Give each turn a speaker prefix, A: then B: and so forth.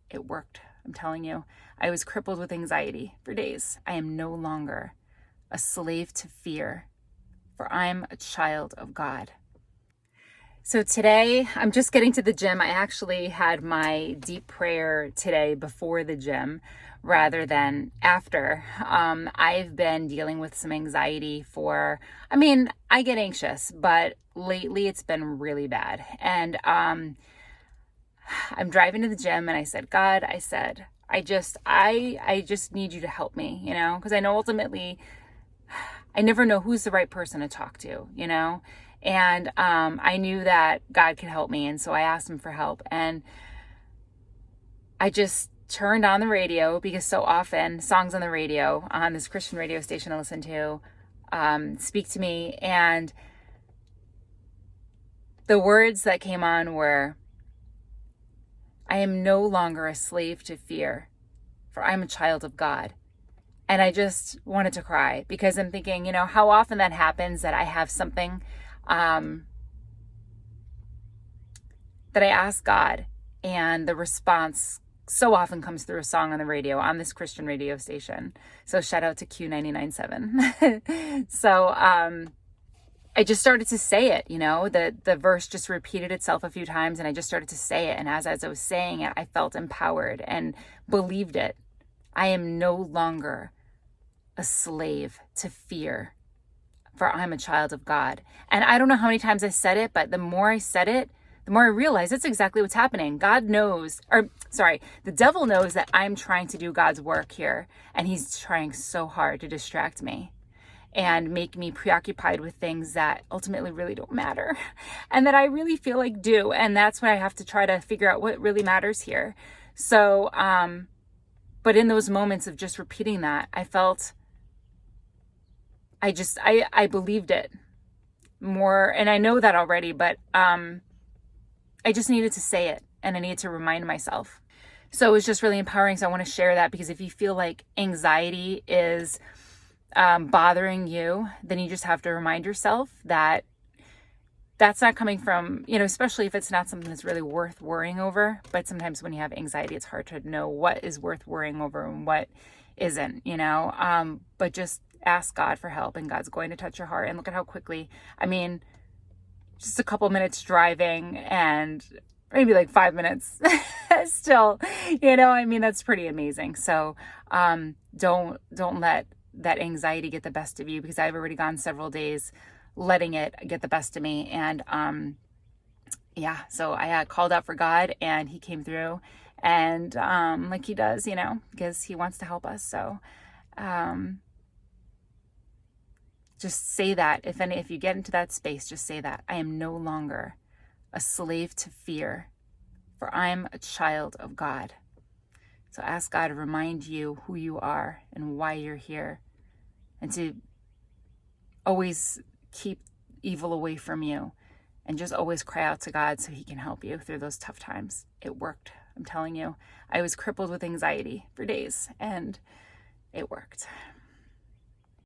A: It worked. I'm telling you. I was crippled with anxiety for days. I am no longer a slave to fear, for I'm a child of God. So today, I'm just getting to the gym. I actually had my deep prayer today before the gym rather than after. I've been dealing with some anxiety I get anxious, but lately it's been really bad. And I'm driving to the gym and I said, God, I just need you to help me, because I know ultimately I never know who's the right person to talk to. And I knew that God could help me. And so I asked him for help. And I just turned on the radio because so often songs on the radio on this Christian radio station I listen to speak to me. And the words that came on were, I am no longer a slave to fear, for I'm a child of God. And I just wanted to cry because I'm thinking, how often that happens that I have something that I ask God, and the response so often comes through a song on the radio on this Christian radio station. So shout out to Q99.7. So I just started to say it, the verse just repeated itself a few times and I just started to say it. And as I was saying it, I felt empowered and believed it. I am no longer a slave to fear, for I'm a child of God. And I don't know how many times I said it, but the more I said it, the more I realized it's exactly what's happening. The devil knows that I'm trying to do God's work here. And he's trying so hard to distract me and make me preoccupied with things that ultimately really don't matter and that I really feel like do. And that's when I have to try to figure out what really matters here. So, but in those moments of just repeating that, I felt I believed it more, and I know that already, but I just needed to say it and I needed to remind myself. So it was just really empowering. So I want to share that because if you feel like anxiety is bothering you, then you just have to remind yourself that that's not coming from, especially if it's not something that's really worth worrying over. But sometimes when you have anxiety, it's hard to know what is worth worrying over and what isn't, but just ask God for help and God's going to touch your heart. And look at how quickly, just a couple minutes driving and maybe like 5 minutes still, that's pretty amazing. So don't let that anxiety get the best of you, because I've already gone several days letting it get the best of me. And so I called out for God and he came through and like he does, because he wants to help us. So just say that. If you get into that space, just say that. I am no longer a slave to fear, for I'm a child of God. So ask God to remind you who you are and why you're here, and to always keep evil away from you, and just always cry out to God so he can help you through those tough times. It worked. I'm telling you, I was crippled with anxiety for days and it worked.